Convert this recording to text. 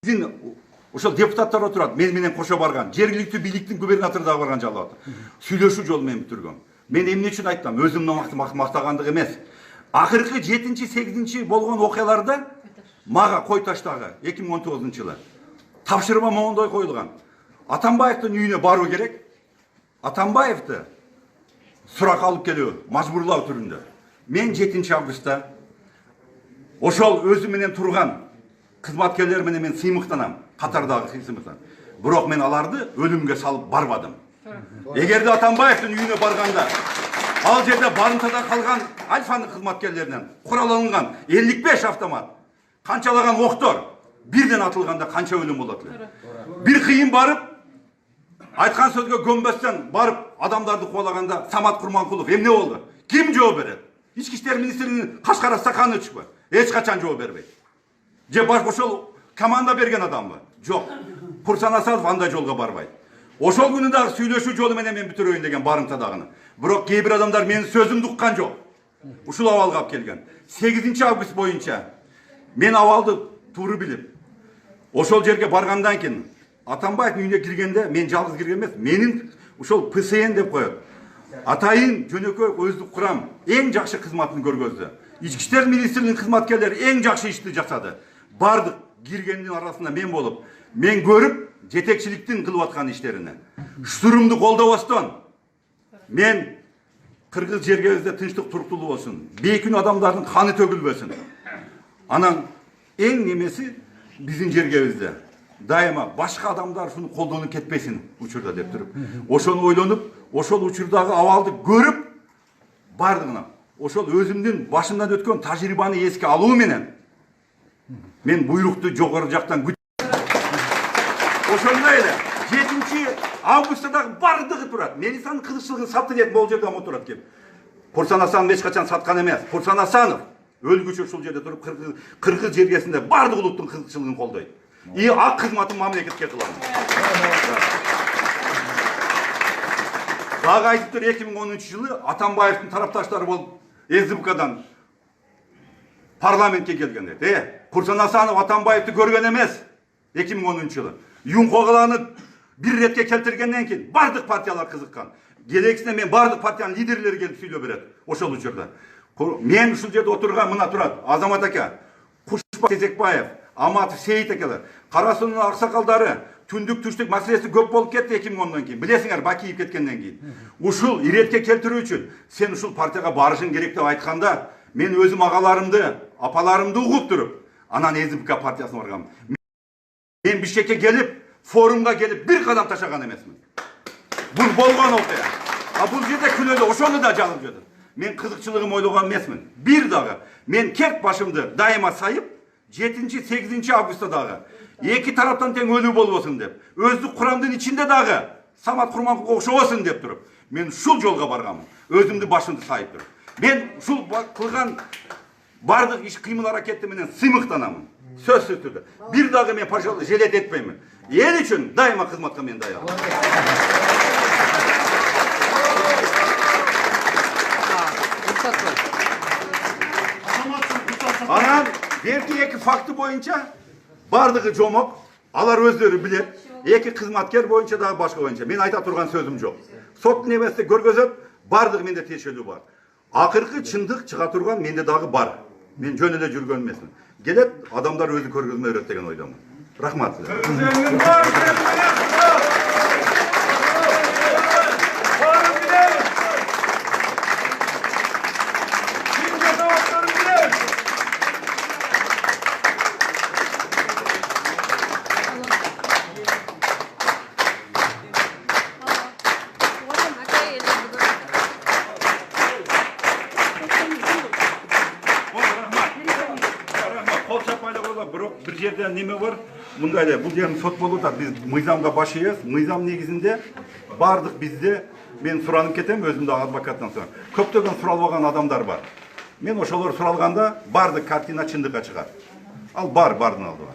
Bizim ошол депутаттар отурат, мен менен кошо барган, жергиликтүү бийликтин губернатору дагы барган жалап атат. Сүйлөшүү жолу менен бүтүргөн. Мен эмне үчүн айттым? Өзүмдүн мактагандык эмес. Акыркы 7-8 болгон окуяларда мага кой таштагы 2019-жылы тапшырма моңдой коюлган. Атамбаевдин үйүнө баруу керек. Атамбаевди сурак алып келүү, мажбурлоо түрүндө. Мен 7 августта ошол өзү менен турган кызматкерлер менен мен сыймыктанам, катардагы сыймыктан. Бирок мен аларды өлүмгө салып барбадым. Эгерде Атамбаевдин үйүнө барганда, ал жерде барымтада калган Альфанын кызматкерлеринен курал алынган 55 автомат, канчалаган октор бирден атылганда канча өлүм болот эле. Бир кыйын барып, айткан сөзгө көнбөстөн барып адамдарды куулаганда Самат Курманкулов эмне болду? Ким жооп берет? Ички иштер министринин кашкара стаканы чыкпайт. Эч качан жооп бербейт. Же баш ошол команда берген адамбы? Жок. Курсан Асадов андай жолго барбайт. Ошол күнү дагы сүйлөшүү жолу менен мен бүтүрөйүн деген барымтадагыны. Бирок кээ бир адамдар менин сөзүмдү уккан жок. Ушул абалга алып келген. 8 август боюнча мен абалды туура билип, ошол жерге баргандан кийин Атамбаевдин үйүнө киргенде мен жалгыз кирген эмес, менин ушол ПСН деп коет. Атайын жөнөкөй өздүк курам эң жакшы кызматын көргөздү. Ички иштер министринин кызматкерлери эң жакшы ишти жасады. Бардык киргендин арасында мен болуп, мен көрүп, жетекчиликтин кылып аткан иштерине. Штурмду колдобостон мен кыргыз жергебизде тынчтык туруктуулук болсун. Бейкүн адамдардын каны төгүлбөсүн. Анан эң немеси биздин жергебизде дайыма башка адамдар ушуну колдонуп кетпесин учурда деп туруп. Ошону ойлонуп, ошол учурдагы абалды көрүп, бардыгына ошол өзүмдүн башымдан өткөн тажрыйбаны эске алуу менен мен буйрукту жогору жактан ошондой эле 7 августта дагы бардыгы турат. Мелисанын кызыкчылыгын сатты деп могул жерде отурат кеп. Курсан Асанов эч качан саткан эмес. Курсан Асанов өлгүчө ушул жерде туруп кыргыз жергесинде бардык улуттун кызыкчылыгын колдойт. И ак кызматын мамлекетке кылам. Дагы айтыптыр 2010-жылы Атамбаевдин тарапташтары болуп СДПКдан парламентке келгенде. Курсан Асанов Атамбаевди көргөн эмес 2010-жылы. Юнкогаланы бир ретке келтиргенден кийин бардык партиялар кызыккан. Келексине мен бардык партиянын лидерлери келип сүйлөп берет ошол учурда. Мен ушул жерде отурган мына турат Азамат ака, Кушпа Тезекбаев, Аматов Сейит акалар, Карасунун аксакалдары түндүк түштүк маселеси көп болуп кетти 2010-дон кийин. Билесиңер, Бакиев кеткенден кийин. Ушул иретке келтирүү үчүн сен ушул партияга барышың керек деп айтканда, мен өзүм агаларымды, апаларымды угуп туруп, анан СДПК партиясына баргам. Мен Бишкекке келип, форумга келип бир кадам ташаган эмесмин. Бул болгон окуя. А бул жерде күнөдө ошону да жазып жатат. Мен кызыкчылыгым ойлогон эмесмин. Бир дагы мен кек башымды дайыма сайып, 7-8 августта дагы эки тараптан тең өлүү болбосун деп, өздүк курамдын ичинде дагы Самат Курманкуловго окшобосун деп туруп, мен ушул жолго барганмын. Өзүмдүн башымды сайып туруп. Мен ушул кылган бардык иш кыймыл аракети менен сыймыктанамын. Сөзсүз түрдө. Бир дагы мен пожалуйста желет этпеймин. Эл үчүн дайыма кызматка мен даяр. Анан берки эки факты боюнча бардыгы жомок, алар өздөрү билет. Эки кызматкер боюнча дагы башка боюнча мен айта турган сөзүм жок. Сот неместе көргөзөт, бардыгы менде тиешелүү бар. Акыркы чындык чыга турган менде дагы бар. Мен жөн эле жүргөн эмесмин. Келет, адамдар өзү көргөзмө берет деген ойдомун. Рахмат. Бирок бир жерде неме бар? Мындай эле, бул жердин сот болуп атат. Биз мыйзамга баш ийебиз. Мыйзам негизинде бардык бизде мен суранып кетем, өзүм да адвокаттан соң. Көптөгөн суралбаган адамдар бар. Мен ошолор суралганда бардык картина чындыкка чыгат. Ал бардын алдыга.